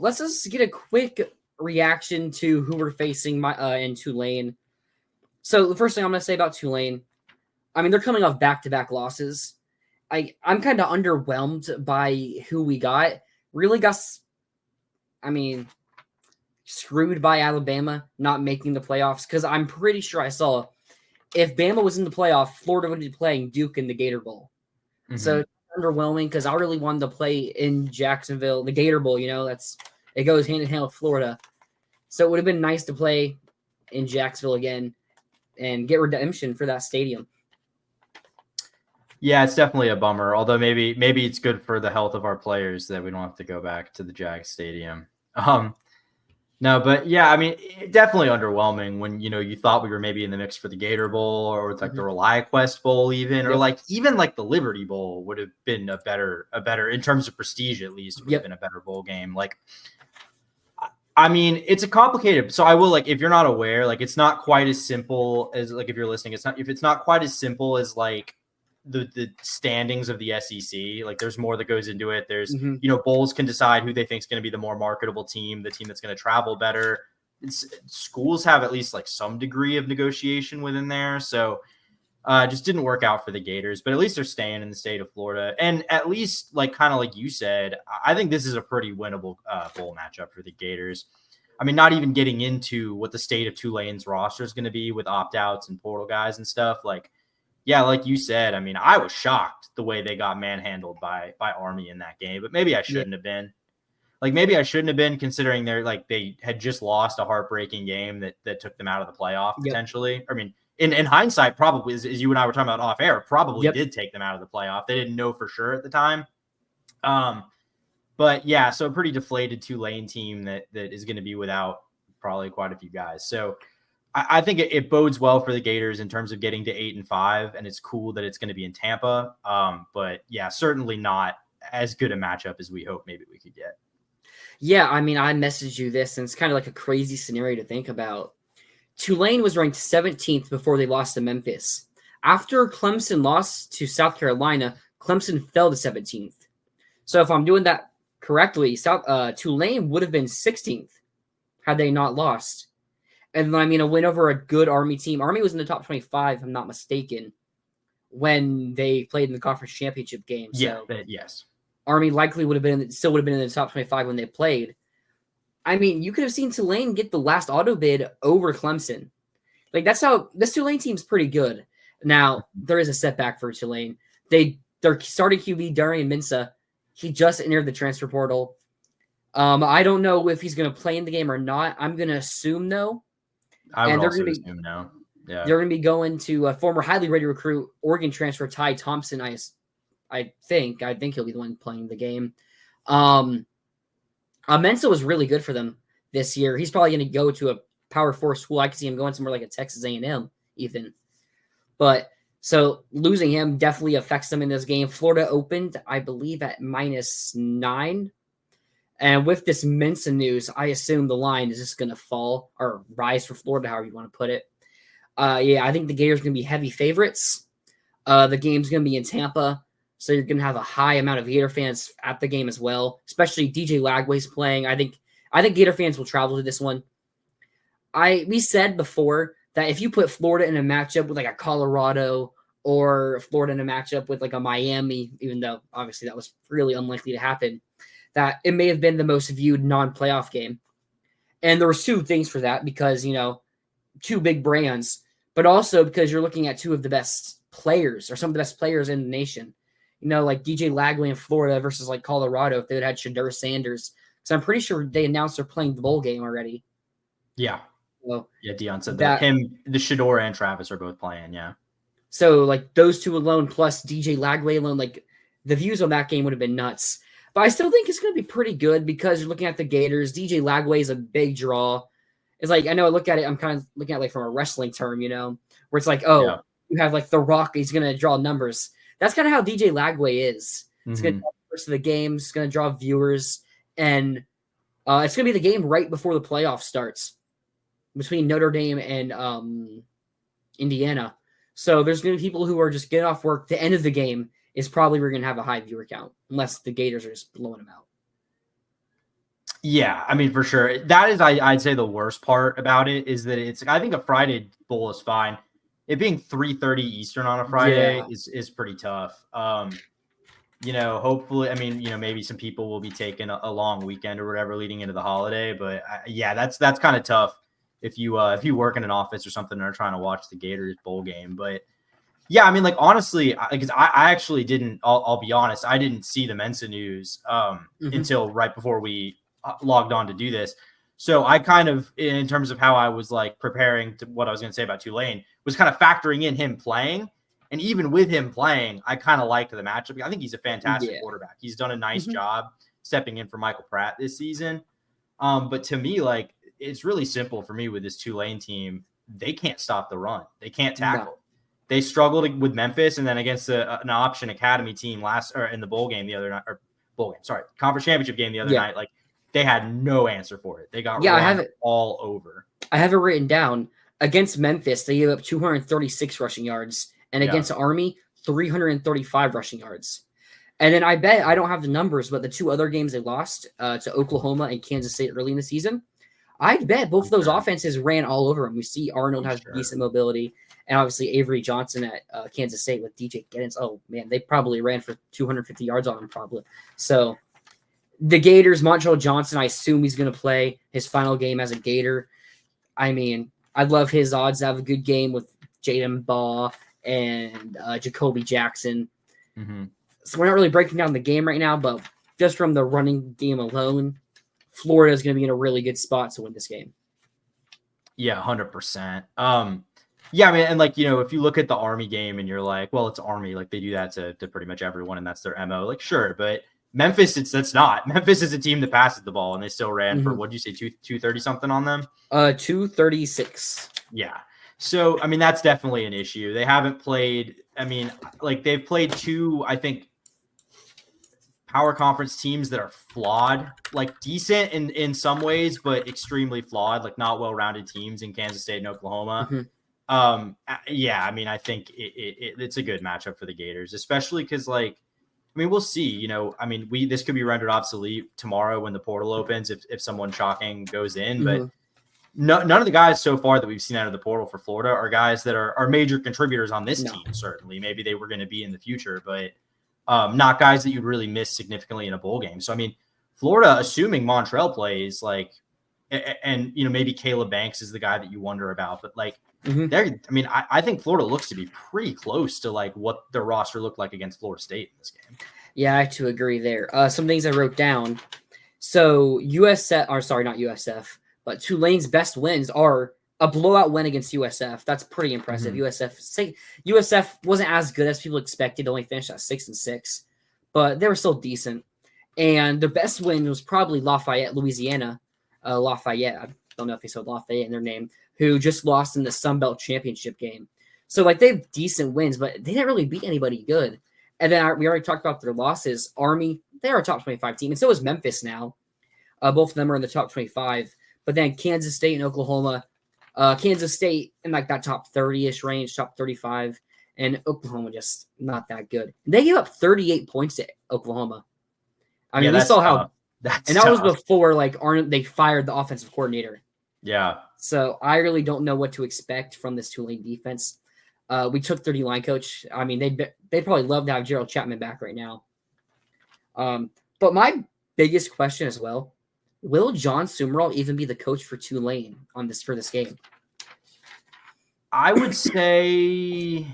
let's just get a quick reaction to who we're facing in Tulane. So the first thing I'm going to say about Tulane, I mean, they're coming off back-to-back losses. I'm kind of underwhelmed by who we got. Really got, screwed by Alabama not making the playoffs, because I'm pretty sure I saw if Bama was in the playoff, Florida would be playing Duke in the Gator Bowl. Mm-hmm. So it's underwhelming because I really wanted to play in Jacksonville, the Gator Bowl. It goes hand in hand with Florida. So it would have been nice to play in Jacksonville again and get redemption for that stadium. Yeah, it's definitely a bummer. Although maybe it's good for the health of our players that we don't have to go back to the Jag Stadium. No, but yeah, I mean, definitely underwhelming when, you thought we were maybe in the mix for the Gator Bowl or like the ReliaQuest Bowl even, or even the Liberty Bowl would have been a better, in terms of prestige, at least, would have been a better bowl game. I mean, it's a complicated, so I will, if you're not aware, it's not quite as simple as, if you're listening, it's not quite as simple as the standings of the SEC. There's more that goes into it. There's, bowls can decide who they think is going to be the more marketable team, the team that's going to travel better. Schools have at least some degree of negotiation within there. So just didn't work out for the Gators, but at least they're staying in the state of Florida. And at least kind of like you said, I think this is a pretty winnable bowl matchup for the Gators. I mean, not even getting into what the state of Tulane's roster is going to be with opt-outs and portal guys and stuff. Yeah, like you said, I mean, I was shocked the way they got manhandled by Army in that game, but maybe I shouldn't have been. Maybe I shouldn't have been, considering they had just lost a heartbreaking game that took them out of the playoff potentially. I mean, in hindsight, probably, as you and I were talking about off air, probably did take them out of the playoff. They didn't know for sure at the time. But yeah, so a pretty deflated Tulane team that is going to be without probably quite a few guys. So I think it bodes well for the Gators in terms of getting to 8-5, and it's cool that it's going to be in Tampa. But yeah, certainly not as good a matchup as we hope maybe we could get. Yeah, I mean, I messaged you this, and it's kind of like a crazy scenario to think about. Tulane was ranked 17th before they lost to Memphis. After Clemson lost to South Carolina, Clemson fell to 17th. So if I'm doing that correctly, Tulane would have been 16th had they not lost. And I mean, a win over a good Army team. Army was in the top 25, if I'm not mistaken, when they played in the conference championship game. So yes. Army likely would have been in the top 25 when they played. I mean, you could have seen Tulane get the last auto bid over Clemson. That's how this Tulane team's pretty good. Now, there is a setback for Tulane. Their starting QB, Darian Mensah, he just entered the transfer portal. I don't know if he's going to play in the game or not. I'm going to assume no. I would also assume no. Yeah. They're going to be going to a former highly rated recruit, Oregon transfer Ty Thompson. I think he'll be the one playing the game. Mensah was really good for them this year. He's probably going to go to a Power 4 school. I could see him going somewhere like a Texas A&M, even. But so losing him definitely affects them in this game. Florida opened, I believe, at -9. And with this Mensah news, I assume the line is just going to fall or rise for Florida, however you want to put it. I think the Gators are going to be heavy favorites. The game's going to be in Tampa, so you're going to have a high amount of Gator fans at the game as well, especially DJ Lagway's playing. I think Gator fans will travel to this one. We said before that if you put Florida in a matchup with a Colorado or Florida in a matchup with a Miami, even though obviously that was really unlikely to happen, that it may have been the most viewed non-playoff game. And there was two things for that because, two big brands, but also because you're looking at two of the best players or some of the best players in the nation. Like DJ Lagway in Florida versus Colorado if they had Shedeur Sanders. So I'm pretty sure they announced they're playing the bowl game already. Yeah. So yeah, Dion said that. The Shedeur and Travis are both playing, yeah. So those two alone plus DJ Lagway alone, the views on that game would have been nuts. But I still think it's going to be pretty good because you're looking at the Gators. DJ Lagway is a big draw. It's I know I look at it, I'm kind of looking at from a wrestling term, where it's you have The Rock, he's going to draw numbers. That's kind of how DJ Lagway is. It's going to draw numbers to the games, it's going to draw viewers, and it's going to be the game right before the playoff starts between Notre Dame and Indiana. So there's going to be people who are just getting off work. The end of the game is probably we're going to have a high viewer count, unless the Gators are just blowing them out. Yeah, I mean, for sure. That is, I'd say the worst part about it is that I think a Friday bowl is fine. It being 3:30 Eastern on a Friday Yeah. is pretty tough. Hopefully, I mean, maybe some people will be taking a long weekend or whatever leading into the holiday, but yeah, that's kind of tough if you work in an office or something and are trying to watch the Gators bowl game. But yeah, I mean, like, honestly, because I actually didn't. I'll be honest, I didn't see the Mensa news until right before we logged on to do this. So I kind of, in terms of how I was like preparing to what I was going to say about Tulane, was kind of factoring in him playing. And even with him playing, I kind of liked the matchup. I think he's a fantastic quarterback. He's done a nice job stepping in for Michael Pratt this season. But to me, like, it's really simple for me with this Tulane team. They can't stop the run. They can't tackle. No. They struggled with Memphis, and then against an option academy team in the bowl game the other night, conference championship game the other night. Like, they had no answer for it. They got run all over. I have it written down. Against Memphis, they gave up 236 rushing yards, and against Army, 335 rushing yards. And then I bet, I don't have the numbers, but the two other games they lost to Oklahoma and Kansas State early in the season, I bet both of those offenses ran all over them. We see Arnold has decent mobility, and obviously Avery Johnson at Kansas State with DJ Giddens. Oh, man, they probably ran for 250 yards on him probably. So the Gators, Montreal Johnson, I assume he's going to play his final game as a Gator. I mean, I'd love his odds to have a good game with Jaden Baugh and Jacoby Jackson. Mm-hmm. So we're not really breaking down the game right now, but just from the running game alone, Florida is going to be in a really good spot to win this game. Yeah, 100%. Yeah, I mean, and like, if you look at the Army game and you're like, well, it's Army, like they do that to pretty much everyone, and that's their MO. Like, sure, but Memphis, that's not. Memphis is a team that passes the ball, and they still ran for, what'd you say, 230 something on them? 236. Yeah. So, I mean, that's definitely an issue. They haven't played, I mean, like they've played two, I think, power conference teams that are flawed, like decent in some ways, but extremely flawed, like not well-rounded teams in Kansas State and Oklahoma. Yeah, I mean, I think it's a good matchup for the Gators, especially because, like, I mean, we'll see, I mean, this could be rendered obsolete tomorrow when the portal opens if someone shocking goes in, but none of the guys so far that we've seen out of the portal for Florida are guys that are major contributors on this team, certainly. Maybe they were going to be in the future, but not guys that you'd really miss significantly in a bowl game. So, I mean, Florida, assuming Montreal plays, like, and, maybe Caleb Banks is the guy that you wonder about, but, like, I think Florida looks to be pretty close to, like, what their roster looked like against Florida State in this game. Yeah, I have to agree there. Some things I wrote down. So, not USF, but Tulane's best wins are a blowout win against USF. That's pretty impressive. USF wasn't as good as people expected. Only finished at 6-6, but they were still decent. And their best win was probably Lafayette, Louisiana. Lafayette, I don't know if they said Lafayette in their name, who just lost in the Sun Belt Championship game. So, like, they have decent wins, but they didn't really beat anybody good. And then we already talked about their losses. Army, they're a top 25 team, and so is Memphis now. Both of them are in the top 25. But then Kansas State and Oklahoma, Kansas State in like that top 30-ish range, top 35, and Oklahoma just not that good. They gave up 38 points to Oklahoma. I mean, we saw how that was before they fired the offensive coordinator. Yeah. So I really don't know what to expect from this Tulane defense. We took their D-line coach. I mean, they'd probably love to have Gerald Chapman back right now. But my biggest question as well, will John Summerall even be the coach for Tulane for this game? I would say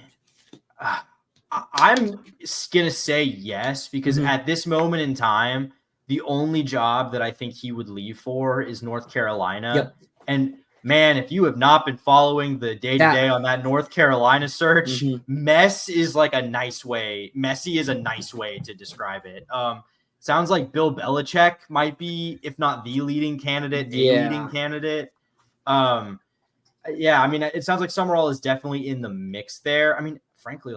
I'm going to say yes, because at this moment in time, the only job that I think he would leave for is North Carolina. Yep. And man, if you have not been following the day-to-day on that North Carolina search, messy is a nice way to describe it. Sounds like Bill Belichick might be, if not the leading candidate, leading candidate. Yeah, I mean, it sounds like Summerall is definitely in the mix there. I mean, frankly,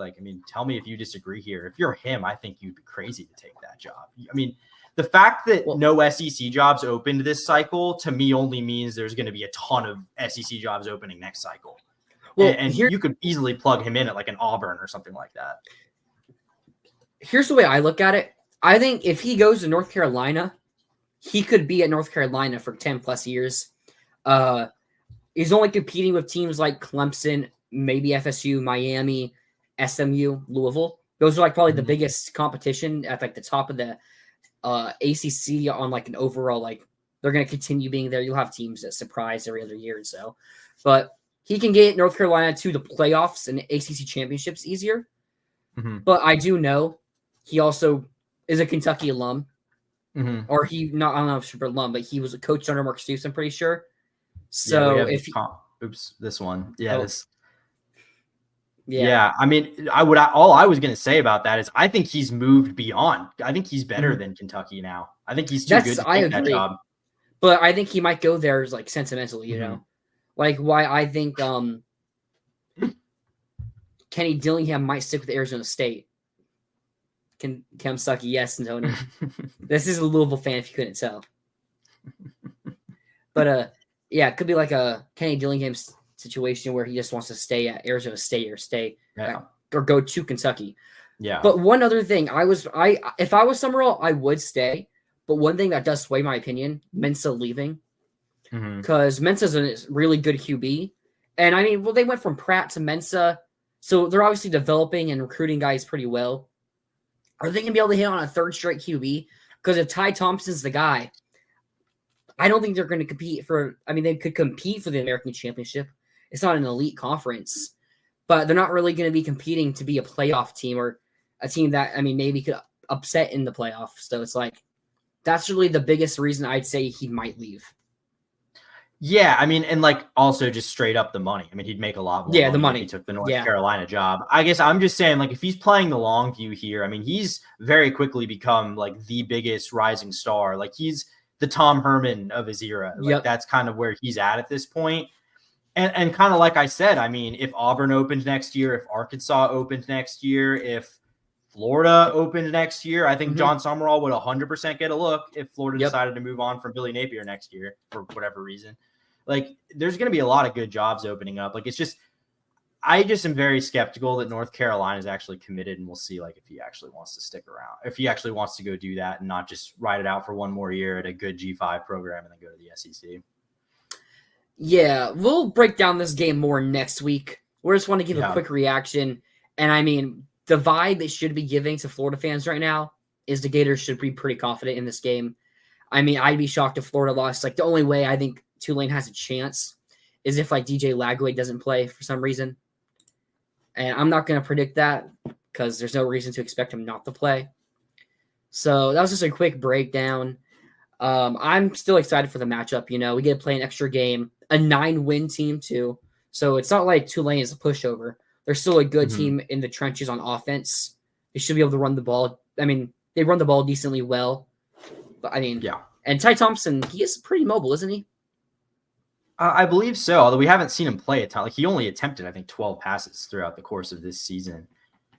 tell me if you disagree here. If you're him, I think you'd be crazy to take that job. I mean, the fact that no SEC jobs opened this cycle, to me, only means there's going to be a ton of SEC jobs opening next cycle. Well, and you could easily plug him in at an Auburn or something like that. Here's the way I look at it. I think if he goes to North Carolina, he could be at North Carolina for 10 plus years. He's only competing with teams like Clemson, maybe FSU, Miami, SMU, Louisville. Those are like probably the biggest competition at like the top of the ACC on like an overall, like they're going to continue being there. You'll have teams that surprise every other year or so, but he can get North Carolina to the playoffs and ACC championships easier. But I do know he also is a Kentucky alum, or I don't know if he's an alum, but he was a coach under Mark Stoops, I'm pretty sure. So this one, I mean, all I was going to say about that is I think he's moved beyond. I think he's better than Kentucky now. I think he's too good to take that job. But I think he might go there as like sentimentally, you know, like why I think Kenny Dillingham might stick with Arizona State. Kentucky, yes, Tony. This is a Louisville fan if you couldn't tell. But yeah, it could be like a Kenny Dillingham situation where he just wants to stay at Arizona State or go to Kentucky. Yeah. But one other thing, if I was Summerall, I would stay. But one thing that does sway my opinion, Mensa leaving, because Mensa's a really good QB, and I mean, well, they went from Pratt to Mensa, so they're obviously developing and recruiting guys pretty well. Are they gonna be able to hit on a third straight QB? Because if Ty Thompson's the guy, I don't think they're going to compete for. I mean, they could compete for the American Championship. It's not an elite conference, but they're not really going to be competing to be a playoff team or a team that, I mean, maybe could upset in the playoffs. So it's like, that's really the biggest reason I'd say he might leave. Yeah, I mean, and like also just straight up the money. I mean, he'd make a lot more. The money. If he took the North Carolina job. I guess I'm just saying, like, if he's playing the long view here, I mean, he's very quickly become like the biggest rising star. Like he's the Tom Herman of his era. Like that's kind of where he's at this point. And kind of like I said, I mean, if Auburn opened next year, if Arkansas opened next year, if Florida opened next year, I think John Summerall would 100% get a look if Florida decided to move on from Billy Napier next year for whatever reason. Like, there's going to be a lot of good jobs opening up. Like, it's just, I just am very skeptical that North Carolina is actually committed, and we'll see, like, if he actually wants to stick around, if he actually wants to go do that and not just ride it out for one more year at a good G5 program and then go to the SEC. Yeah, we'll break down this game more next week. We just want to give a quick reaction. And I mean, the vibe it should be giving to Florida fans right now is the Gators should be pretty confident in this game. I mean, I'd be shocked if Florida lost. Like, the only way I think Tulane has a chance is if, like, DJ Lagway doesn't play for some reason. And I'm not going to predict that because there's no reason to expect him not to play. So that was just a quick breakdown. I'm still excited for the matchup. You know, we get to play an extra game, a 9-win team too. So it's not like Tulane is a pushover. They're still a good team in the trenches on offense. They should be able to run the ball. I mean, they run the ball decently well. But I mean, And Ty Thompson, he is pretty mobile, isn't he? I believe so, although we haven't seen him play a ton. Like, he only attempted, I think, 12 passes throughout the course of this season.